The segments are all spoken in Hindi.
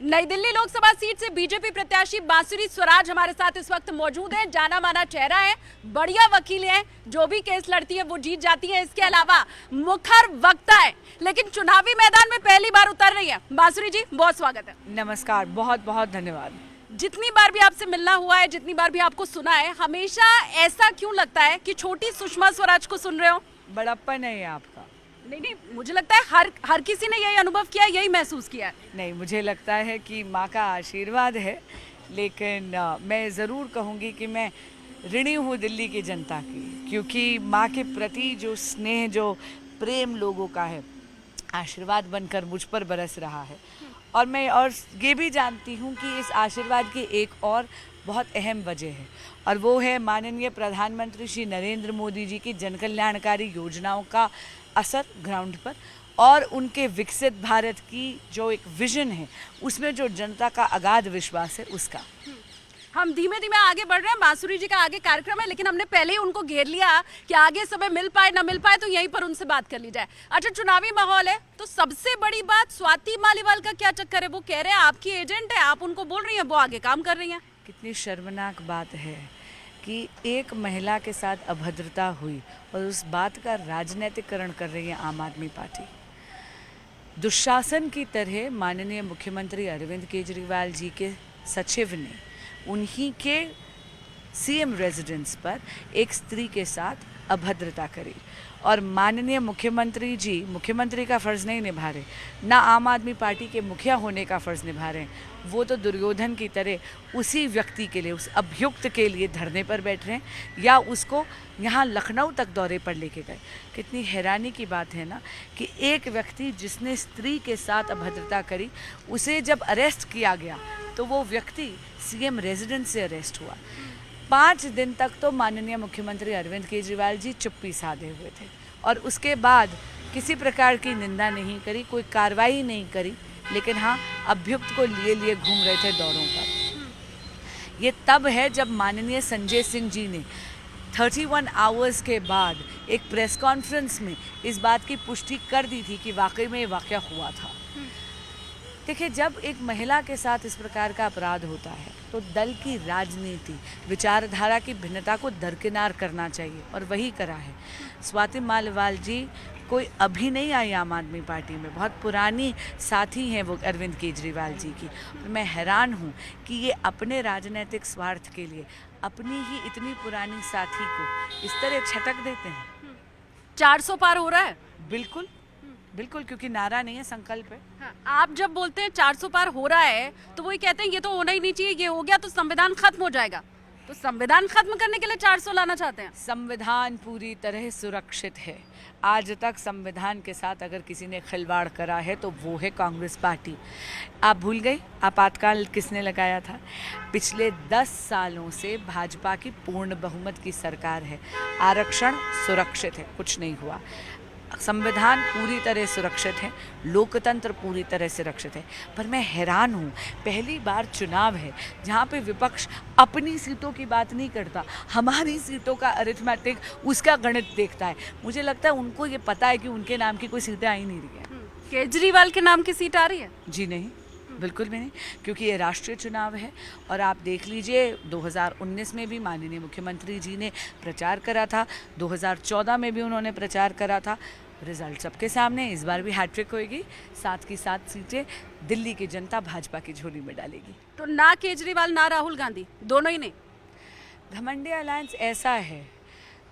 नई दिल्ली लोकसभा सीट से बीजेपी प्रत्याशी बांसुरी स्वराज हमारे साथ इस वक्त मौजूद है। जाना माना चेहरा है, बढ़िया वकील है, जो भी केस लड़ती है वो जीत जाती है। इसके अलावा मुखर वक्ता है, लेकिन चुनावी मैदान में पहली बार उतर रही है। बांसुरी जी, बहुत स्वागत है। नमस्कार, बहुत बहुत धन्यवाद। जितनी बार भी आपसे मिलना हुआ है, जितनी बार भी आपको सुना है, हमेशा ऐसा क्यों लगता है कि छोटी सुषमा स्वराज को सुन रहे हो? बड़प्पन है ये आपका। नहीं, मुझे लगता है हर किसी ने यही अनुभव किया है, यही महसूस किया है। नहीं, मुझे लगता है कि माँ का आशीर्वाद है, लेकिन मैं ज़रूर कहूँगी कि मैं ऋणी हूँ दिल्ली की जनता की, क्योंकि माँ के प्रति जो स्नेह, जो प्रेम लोगों का है, आशीर्वाद बनकर मुझ पर बरस रहा है। और मैं ये भी जानती हूँ कि इस आशीर्वाद की एक और बहुत अहम वजह है, और वो है माननीय प्रधानमंत्री श्री नरेंद्र मोदी जी की जनकल्याणकारी योजनाओं का असर ग्राउंड पर, और उनके विकसित भारत की जो एक विजन है, उसमें जो जनता का अगाध विश्वास है उसका। हम धीमे धीमे आगे बढ़ रहे हैं। बांसुरी जी का आगे कार्यक्रम है, लेकिन हमने पहले ही उनको घेर लिया कि आगे समय मिल पाए ना मिल पाए तो यहीं पर उनसे बात कर ली जाए। अच्छा, चुनावी माहौल है तो सबसे बड़ी बात, स्वाति मालीवाल का क्या चक्कर है? वो कह रहे हैं आपकी एजेंट है, आप उनको बोल रही हैं, वो आगे काम कर रही हैं। कितनी शर्मनाक बात है कि एक महिला के साथ अभद्रता हुई और उस बात का राजनीतिकरण कर रही है आम आदमी पार्टी। दुशासन की तरह माननीय मुख्यमंत्री अरविंद केजरीवाल जी के सचिव ने उन्हीं के सीएम रेजिडेंस पर एक स्त्री के साथ अभद्रता करी, और माननीय मुख्यमंत्री जी मुख्यमंत्री का फ़र्ज़ नहीं निभा रहे, ना आम आदमी पार्टी के मुखिया होने का फ़र्ज़ निभा रहे हैं। वो तो दुर्योधन की तरह उसी व्यक्ति के लिए, उस अभियुक्त के लिए धरने पर बैठ रहे हैं, या उसको यहाँ लखनऊ तक दौरे पर लेके गए। कितनी हैरानी की बात है ना कि एक व्यक्ति जिसने स्त्री के साथ अभद्रता करी, उसे जब अरेस्ट किया गया तो वो व्यक्ति सीएम रेजिडेंस से अरेस्ट हुआ। 5 दिन तक तो माननीय मुख्यमंत्री अरविंद केजरीवाल जी चुप्पी साधे हुए थे, और उसके बाद किसी प्रकार की निंदा नहीं करी, कोई कार्रवाई नहीं करी, लेकिन हाँ, अभियुक्त को लिए घूम रहे थे दौरों पर। ये तब है जब माननीय संजय सिंह जी ने 31 आवर्स के बाद एक प्रेस कॉन्फ्रेंस में इस बात की पुष्टि कर दी थी कि वाकई में ये वाक़या हुआ था। देखिए, जब एक महिला के साथ इस प्रकार का अपराध होता है तो दल की राजनीति, विचारधारा की भिन्नता को दरकिनार करना चाहिए, और वही करा है। स्वाति मालीवाल जी कोई अभी नहीं आई आम आदमी पार्टी में, बहुत पुरानी साथी हैं वो अरविंद केजरीवाल जी की। मैं हैरान हूँ कि ये अपने राजनीतिक स्वार्थ के लिए अपनी ही इतनी पुरानी साथी को इस तरह छटक देते हैं। 400 पार हो रहा है। बिल्कुल बिल्कुल, क्योंकि नारा नहीं है, संकल्प है। हाँ, आप जब बोलते हैं 400 पार हो रहा है तो वही कहते हैं ये तो होना ही नहीं चाहिए, ये हो गया तो संविधान खत्म हो जाएगा। तो संविधान खत्म करने के लिए 400 लाना चाहते हैं? संविधान पूरी तरह सुरक्षित है। आज तक संविधान के साथ अगर किसी ने खिलवाड़ करा है तो वो है कांग्रेस पार्टी। आप भूल गई आपातकाल किसने लगाया था? पिछले 10 सालों से भाजपा की पूर्ण बहुमत की सरकार है। आरक्षण सुरक्षित है, कुछ नहीं हुआ। संविधान पूरी तरह सुरक्षित है, लोकतंत्र पूरी तरह सुरक्षित है। पर मैं हैरान हूँ, पहली बार चुनाव है जहाँ पे विपक्ष अपनी सीटों की बात नहीं करता, हमारी सीटों का अरिथमेटिक, उसका गणित देखता है। मुझे लगता है उनको ये पता है कि उनके नाम की कोई सीटें आ ही नहीं रही है। केजरीवाल के नाम की सीट आ रही है? जी नहीं, बिल्कुल भी नहीं, क्योंकि ये राष्ट्रीय चुनाव है। और आप देख लीजिए, 2019 में भी माननीय मुख्यमंत्री जी ने प्रचार करा था, 2014 में भी उन्होंने प्रचार करा था। रिजल्ट सबके सामने, इस बार भी हैट्रिक होएगी, 7 की 7 सीटें दिल्ली की जनता भाजपा की झोली में डालेगी। तो ना केजरीवाल ना राहुल गांधी, दोनों ही नहीं? घमंडी अलायंस ऐसा है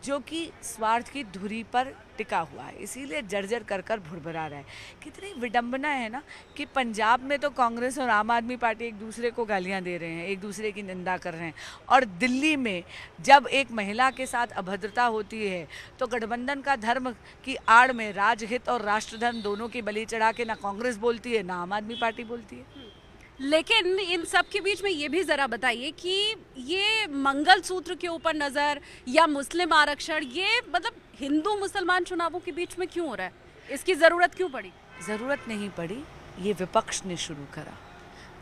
जो कि स्वार्थ की धुरी पर टिका हुआ है, इसीलिए जर्जर कर भुरभुरा रहा है। कितनी विडंबना है ना कि पंजाब में तो कांग्रेस और आम आदमी पार्टी एक दूसरे को गालियां दे रहे हैं, एक दूसरे की निंदा कर रहे हैं, और दिल्ली में जब एक महिला के साथ अभद्रता होती है तो गठबंधन का धर्म की आड़ में राजहित और राष्ट्रधर्म दोनों की बलि चढ़ा के ना कांग्रेस बोलती है, ना आम आदमी पार्टी बोलती है। लेकिन इन सब के बीच में ये भी जरा बताइए कि ये मंगलसूत्र के ऊपर नजर या मुस्लिम आरक्षण, ये मतलब हिंदू मुसलमान चुनावों के बीच में क्यों हो रहा है? इसकी जरूरत क्यों पड़ी? ज़रूरत नहीं पड़ी, ये विपक्ष ने शुरू करा।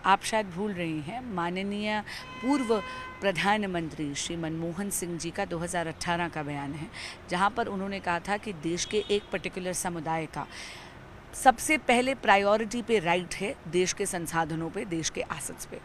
आप शायद भूल रही हैं, माननीय पूर्व प्रधानमंत्री श्री मनमोहन सिंह जी का 2018 का बयान है, जहाँ पर उन्होंने कहा था कि देश के एक पर्टिकुलर समुदाय का सबसे पहले प्रायोरिटी पे राइट है देश के संसाधनों पे, देश के एसेट्स पे।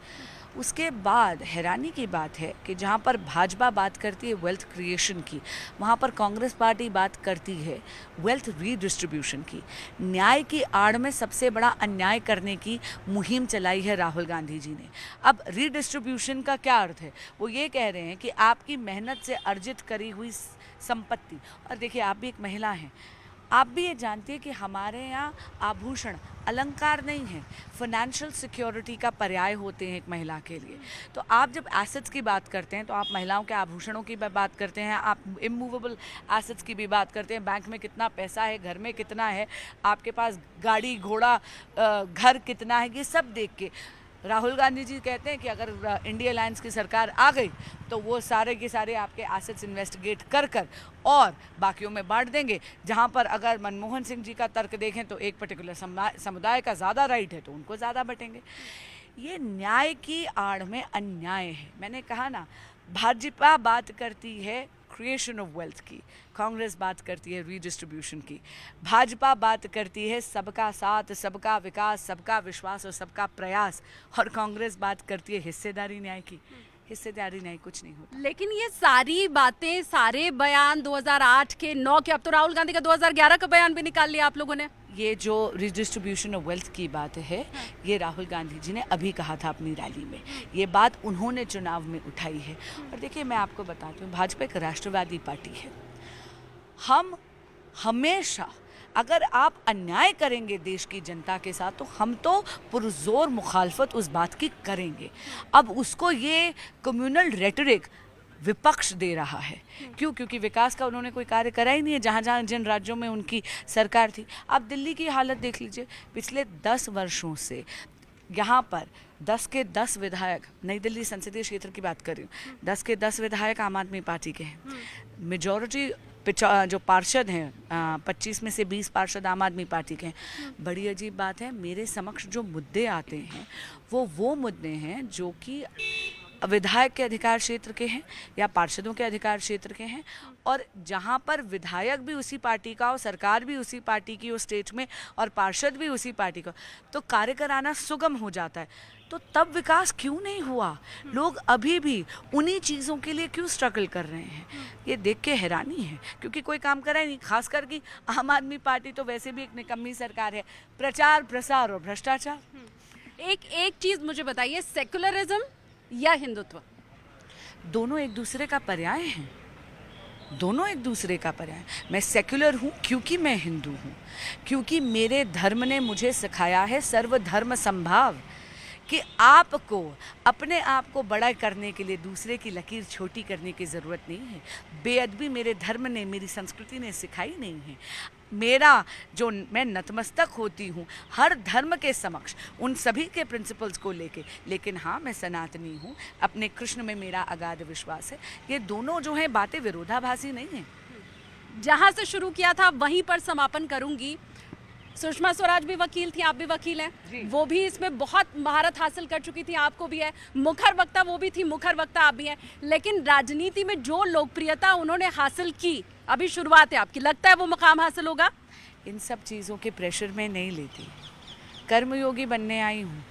उसके बाद हैरानी की बात है कि जहाँ पर भाजपा बात करती है वेल्थ क्रिएशन की, वहाँ पर कांग्रेस पार्टी बात करती है वेल्थ रीडिस्ट्रीब्यूशन की। न्याय की आड़ में सबसे बड़ा अन्याय करने की मुहिम चलाई है राहुल गांधी जी ने। अब रीडिस्ट्रीब्यूशन का क्या अर्थ है? वो ये कह रहे हैं कि आपकी मेहनत से अर्जित करी हुई संपत्ति, और देखिए आप भी एक महिला हैं, आप भी ये जानती है कि हमारे यहाँ आभूषण अलंकार नहीं है, फाइनेंशियल सिक्योरिटी का पर्याय होते हैं एक महिला के लिए। तो आप जब एसेट्स की बात करते हैं तो आप महिलाओं के आभूषणों की बात करते हैं, आप इमूवेबल एसेट्स की भी बात करते हैं, बैंक में कितना पैसा है, घर में कितना है, आपके पास गाड़ी घोड़ा घर कितना है, ये सब देख के राहुल गांधी जी कहते हैं कि अगर इंडिया अलायंस की सरकार आ गई तो वो सारे के सारे आपके एसेट्स इन्वेस्टिगेट कर और बाकियों में बांट देंगे। जहां पर अगर मनमोहन सिंह जी का तर्क देखें तो एक पर्टिकुलर समुदाय का ज़्यादा राइट है तो उनको ज़्यादा बटेंगे। ये न्याय की आड़ में अन्याय है। मैंने कहा ना, भाजपा बात करती है क्रिएशन ऑफ वेल्थ की, कांग्रेस बात करती है रीडिस्ट्रीब्यूशन की, भाजपा बात करती है सबका साथ, सबका विकास, सबका विश्वास और सबका प्रयास, और कांग्रेस बात करती है हिस्सेदारी न्याय की। हिस्सेदारी न्याय कुछ नहीं होता। लेकिन ये सारी बातें, सारे बयान 2008 के 9 के, अब तो राहुल गांधी का 2011 का बयान भी निकाल लिया आप लोगों ने। ये जो रिडिस्ट्रीब्यूशन ऑफ वेल्थ की बात है, ये राहुल गांधी जी ने अभी कहा था अपनी रैली में, ये बात उन्होंने चुनाव में उठाई है। और देखिए मैं आपको बताती हूँ, भाजपा एक राष्ट्रवादी पार्टी है। हम हमेशा, अगर आप अन्याय करेंगे देश की जनता के साथ तो हम तो पुरजोर मुखालफत उस बात की करेंगे। अब उसको ये कम्युनल रेटरिक विपक्ष दे रहा है। क्यों? क्योंकि विकास का उन्होंने कोई कार्य करा ही नहीं है जहाँ जहाँ जिन राज्यों में उनकी सरकार थी। आप दिल्ली की हालत देख लीजिए, पिछले 10 वर्षों से यहाँ पर 10 के 10 विधायक, नई दिल्ली संसदीय क्षेत्र की बात कर रही हूँ, 10 के 10 विधायक आम आदमी पार्टी के हैं। मेजॉरिटी जो पार्षद हैं 25 में से 20 पार्षद आम आदमी पार्टी के हैं। बड़ी अजीब बात है, मेरे समक्ष जो मुद्दे आते हैं वो मुद्दे हैं जो कि विधायक के अधिकार क्षेत्र के हैं या पार्षदों के अधिकार क्षेत्र के हैं, और जहां पर विधायक भी उसी पार्टी का हो, सरकार भी उसी पार्टी की हो स्टेट में, और पार्षद भी उसी पार्टी का, तो कार्य कराना सुगम हो जाता है। तो तब विकास क्यों नहीं हुआ? लोग अभी भी उन्हीं चीज़ों के लिए क्यों स्ट्रगल कर रहे हैं? ये देख के हैरानी है, क्योंकि कोई काम करा ही नहीं। खासकर कि आम आदमी पार्टी तो वैसे भी एक निकम्मी सरकार है, प्रचार प्रसार और भ्रष्टाचार। एक चीज मुझे बताइए, सेकुलरिज्म या हिंदुत्व? दोनों एक दूसरे का पर्याय हैं, दोनों एक दूसरे का पर्याय। मैं सेक्युलर हूँ क्योंकि मैं हिंदू हूँ, क्योंकि मेरे धर्म ने मुझे सिखाया है सर्वधर्म समभाव, कि आपको अपने आप को बड़ा करने के लिए दूसरे की लकीर छोटी करने की ज़रूरत नहीं है। बेअदबी मेरे धर्म ने, मेरी संस्कृति ने सिखाई नहीं है। मेरा जो, मैं नतमस्तक होती हूँ हर धर्म के समक्ष उन सभी के प्रिंसिपल्स को लेके, लेकिन हाँ मैं सनातनी हूँ, अपने कृष्ण में मेरा अगाध विश्वास है। ये दोनों जो हैं बातें विरोधाभासी नहीं हैं। जहाँ से शुरू किया था वहीं पर समापन करूंगी। सुषमा स्वराज भी वकील थी, आप भी वकील हैं, वो भी इसमें बहुत महारत हासिल कर चुकी थी, आपको भी है। मुखर वक्ता वो भी थी, मुखर वक्ता आप भी हैं। लेकिन राजनीति में जो लोकप्रियता उन्होंने हासिल की, अभी शुरुआत है आपकी, लगता है वो मुकाम हासिल होगा? इन सब चीज़ों के प्रेशर में नहीं लेती, कर्मयोगी बनने आई हूँ।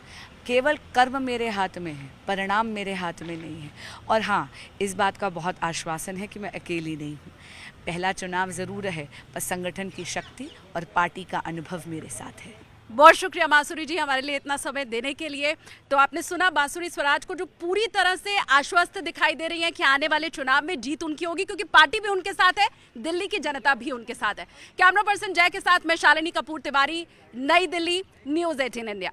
केवल कर्म मेरे हाथ में है, परिणाम मेरे हाथ में नहीं है। और हाँ, इस बात का बहुत आश्वासन है कि मैं अकेली नहीं हूँ। पहला चुनाव ज़रूर है, पर संगठन की शक्ति और पार्टी का अनुभव मेरे साथ है। बहुत शुक्रिया बांसुरी जी हमारे लिए इतना समय देने के लिए। तो आपने सुना बांसुरी स्वराज को, जो पूरी तरह से आश्वस्त दिखाई दे रही है कि आने वाले चुनाव में जीत उनकी होगी, क्योंकि पार्टी भी उनके साथ है, दिल्ली की जनता भी उनके साथ है। कैमरा पर्सन जय के साथ मैं शालिनी कपूर तिवारी, नई दिल्ली, न्यूज़ 18 इंडिया।